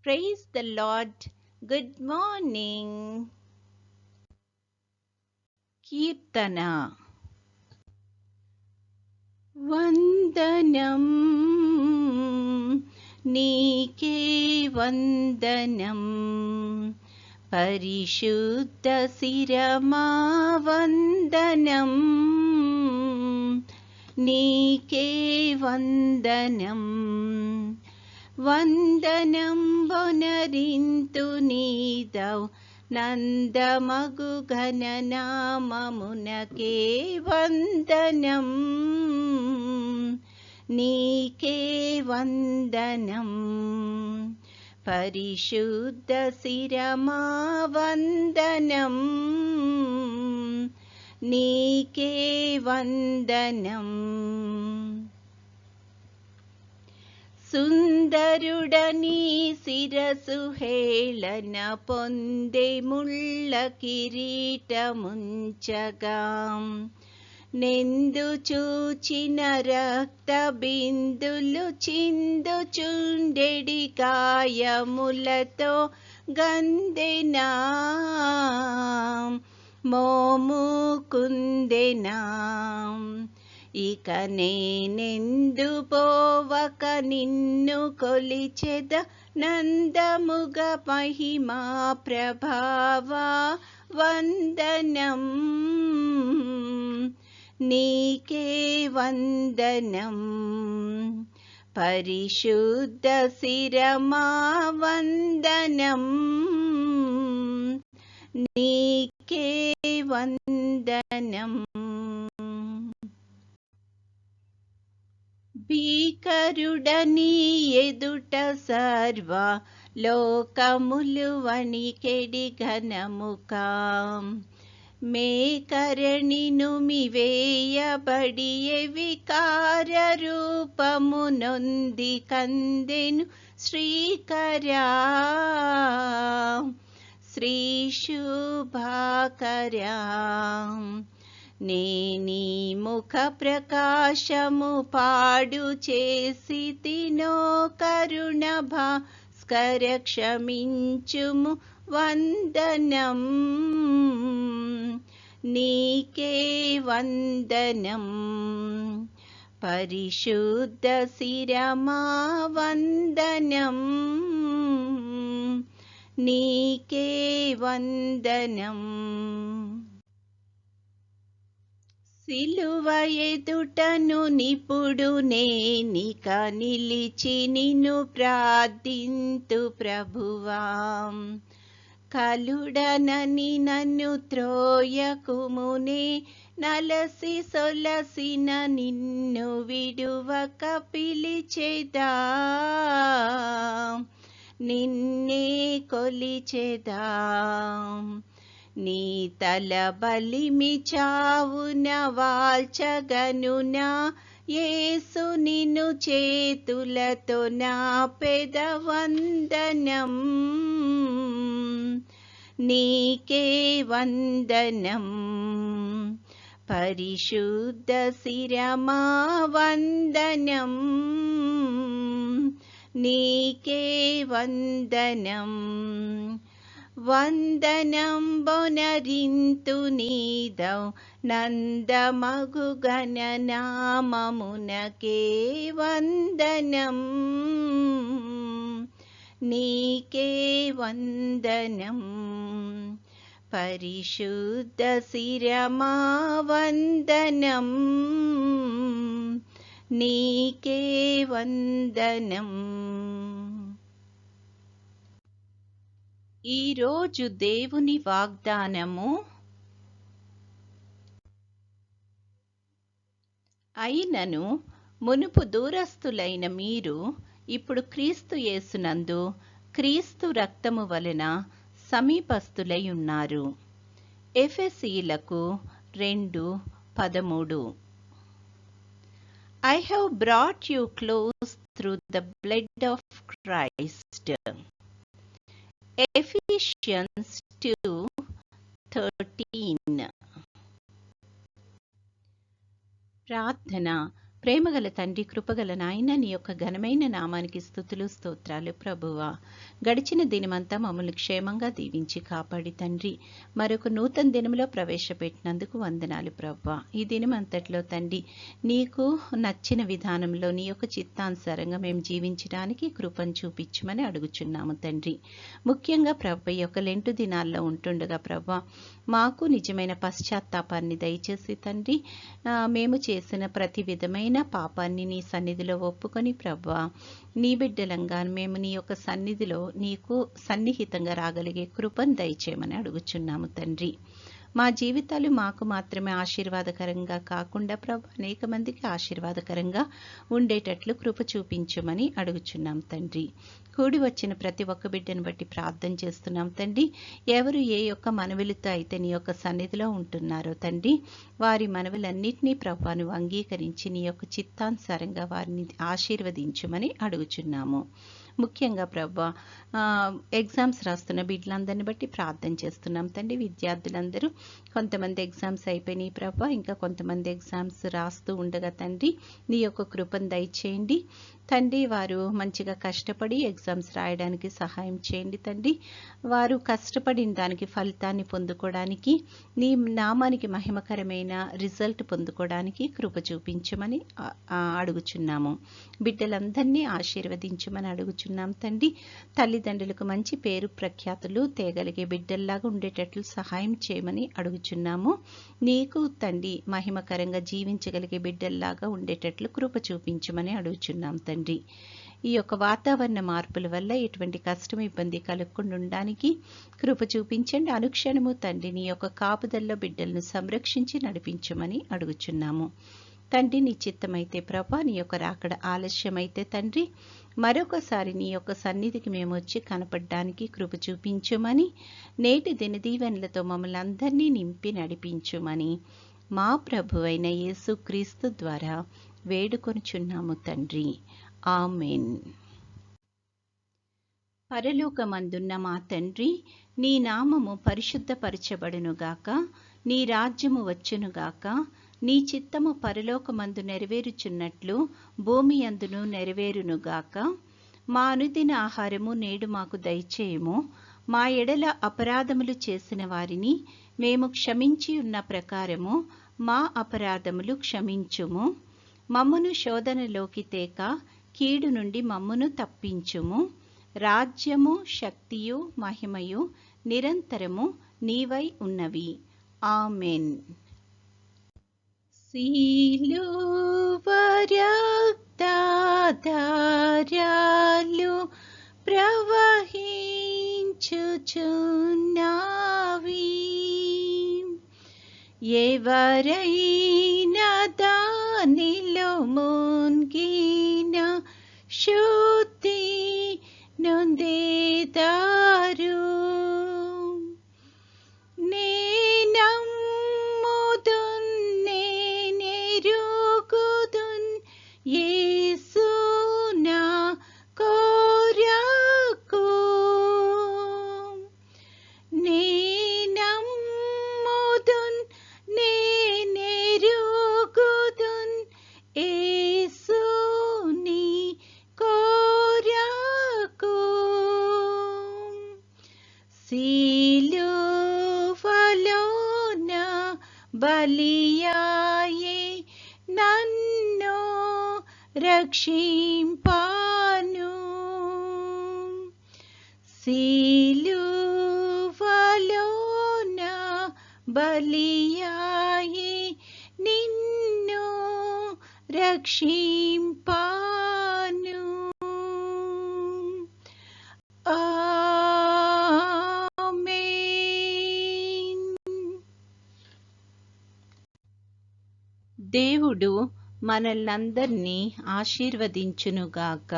Praise the Lord. Good morning. కీర్తన. వందనం నీకే వందనం, పరిశుద్ధ శిరమా వందనం, నీకే వందనం. వందనం బొనరింతు నీదౌ నందమగు ఘననామమునకే వందనం, నీకే వందనం. పరిశుద్ధ శిరమా వందనం, నీకే వందనం. సుందరుడని శిరసు హేళన పొందే ముళ్ళ కిరీటముంచగా, నెందు చూచిన రక్త బిందులు చిందుచుండెడి గాయములతో గందెనా, మోము కుందెనా. ఇక నేనెందు పోవక నిన్ను కొలిచెద, నందముగ మహిమా ప్రభావ వందనం, నీకే వందనం. పరిశుద్ధ శిరమా వందనం, నీకే వందనం. భీకరుడని ఎదుట సర్వ లోకములు వణికెడి ఘనముకా, మేకరణిను మివేయబడి వికార రూపము నొంది కందెను శ్రీకరా, శ్రీ శుభాకరా. నేనీ ముఖ ప్రకాశము పాడు చేసి తినో కరుణ భాస్కర క్షమించుము వందనం, నీకే వందనం. పరిశుద్ధ శిరమా వందనం, నీకే వందనం. సిలువ ఎదుటను నిపుడు నేనిక నిలిచి నిన్ను ప్రార్థింతు ప్రభువా, కలుడనని నన్ను త్రోయకుమునే నలసి సొలసిన నిన్ను విడువక పిలిచెదా, నిన్నే కొలిచెదా. నీ తల బలిమి చావున వాల్చగనునా, యేసు నిన్ను చేతులతో నా పెద వందనం, నీకే వందనం. పరిశుద్ధ శిరమా వందనం, నీకే వందనం. వందనం బొనరింతు నీదౌ నందమగు ఘననామమునకే వందనం, నీకే వందనం. పరిశుద్ధ శిరమా వందనం, నీకే వందనం. ఈరోజు దేవుని వాగ్దానము, అయినను మునుపు దూరస్తులైన మీరు ఇప్పుడు క్రీస్తు యేసునందు క్రీస్తు రక్తము వలన సమీపస్తులై ఉన్నారు. ఎఫెసీయులకు 2:13. I have brought you close through the blood of Christ. Ephesians 2:13. ప్రార్థన. ప్రేమగల తండ్రి, కృపగల నాయన, నీ యొక్క ఘనమైన నామానికి స్తుతులు స్తోత్రాలు ప్రభువా. గడిచిన దినమంతా మమ్మల్ని క్షేమంగా దీవించి కాపాడి తండ్రి, మరొక నూతన దినంలో ప్రవేశపెట్టినందుకు వందనాలు ప్రభువా. ఈ దినమంతట్లో తండ్రి, నీకు నచ్చిన విధానంలో నీ యొక్క చిత్తానుసారంగా మేము జీవించడానికి కృపను చూపించమని అడుగుచున్నాము తండ్రి. ముఖ్యంగా ప్రభు, ఈ యొక్క లెంటు దినాల్లో ఉంటుండగా ప్రభు, మాకు నిజమైన పశ్చాత్తాపాన్ని దయచేసి తండ్రి, మేము చేసిన ప్రతి విధమైన పాపాన్ని నీ సన్నిధిలో ఒప్పుకొని ప్రభువా, నీ బిడ్డలంగా మేము నీ యొక్క సన్నిధిలో నీకు సన్నిహితంగా రాగలిగే కృపను దయచేయమని అడుగుచున్నాము తండ్రి. మా జీవితాలు మాకు మాత్రమే ఆశీర్వాదకరంగా కాకుండా ప్రభు, అనేక మందికి ఆశీర్వాదకరంగా ఉండేటట్లు కృప చూపించమని అడుగుచున్నాం తండ్రి. కూడి వచ్చిన ప్రతి ఒక్క బిడ్డను బట్టి ప్రార్థన చేస్తున్నాం తండ్రి. ఎవరు ఏ యొక్క మనవిలతో అయితే నీ యొక్క సన్నిధిలో ఉంటున్నారో తండ్రి, వారి మనవులన్నింటినీ ప్రభు నువ్వు అంగీకరించి నీ యొక్క చిత్తానుసారంగా వారిని ఆశీర్వదించమని అడుగుచున్నాము. ముఖ్యంగా ప్రభు, ఎగ్జామ్స్ రాస్తున్న బిడ్డలందరిని బట్టి ప్రార్థన చేస్తున్నాం తండ్రి. విద్యార్థులందరూ కొంతమంది ఎగ్జామ్స్ అయిపోయినాయి ప్రభు, ఇంకా కొంతమంది ఎగ్జామ్స్ రాస్తూ ఉండగా తండ్రి, నీ యొక్క కృపను దయచేయండి తండ్రి. వారు మంచిగా కష్టపడి ఎగ్జామ్స్ రాయడానికి సహాయం చేయండి తండ్రి. వారు కష్టపడిన దానికి ఫలితాన్ని పొందుకోవడానికి, నీ నామానికి మహిమకరమైన రిజల్ట్ పొందుకోవడానికి కృప చూపించమని అడుగుచున్నాము. బిడ్డలందరినీ ఆశీర్వదించమని అడుగుచున్నాం తండ్రి. తల్లిదండ్రులకు మంచి పేరు ప్రఖ్యాతులు తేగలిగే బిడ్డల్లాగా ఉండేటట్లు సహాయం చేయమని అడుగుచున్నాము. నీకు తండ్రి మహిమకరంగా జీవించగలిగే బిడ్డల్లాగా ఉండేటట్లు కృప చూపించమని అడుగుచున్నాం తండ్రి. ఈ యొక్క వాతావరణ మార్పుల వల్ల ఎటువంటి కష్టం ఇబ్బంది కలగకుండా ఉండడానికి కృప చూపించండి. అనుక్షణము తండ్రి నీ యొక్క కాపుదల్లో బిడ్డలను సంరక్షించి నడిపించమని అడుగుచున్నాము తండ్రి. నీ చిత్తమైతే ప్రభా, నీ యొక్క రాకడ ఆలస్యమైతే తండ్రి, మరొకసారి నీ యొక్క సన్నిధికి మేము వచ్చి కనపడడానికి కృప చూపించుమని, నేటి దినదీవెనలతో మమ్మల్ని అందరినీ నింపి నడిపించుమని మా ప్రభువైన యేసుక్రీస్తు ద్వారా వేడుకొనుచున్నాము తండ్రి. ఆమేన్. పరలోకమందున్న మా తండ్రి, నీ నామము పరిశుద్ధపరచబడునుగాక, నీ రాజ్యము వచ్చునుగాక, నీ చిత్తము పరలోకమందు నెరవేరుచున్నట్లు భూమి అందును నెరవేరునుగాక. మా అనుదిన ఆహారము నేడు మాకు దయచేయము. మా ఎడల అపరాధములు చేసిన వారిని మేము క్షమించి ఉన్న ప్రకారము మా అపరాధములు క్షమించుము. మమ్మును శోధనలోకి తేక కీడు నుండి మమ్మును తప్పించుము. రాజ్యము, శక్తియు, మహిమయు నిరంతరము నీవై ఉన్నవి. ఆమేన్. సిలువ రక్తధారలు ప్రవహించుచున్నవి. ఎవరైనా దానిలో మునిగిన శుద్ధి నొందేదారు. నేనమ్ముదున్, నేనెరుగుదున్, యేసు నా కొరకు. నేనమ్ముదున్, నేనెరుగుదున్, యేసు నీ కొరకు. సిలువలోన బలియాయే నన్ను రక్షింపాను. సిలువలోన బలియాయే నిన్ను రక్షింపాను. ఆమేన్. దేవుడు మనల్నందరినీ ఆశీర్వదించునుగాక.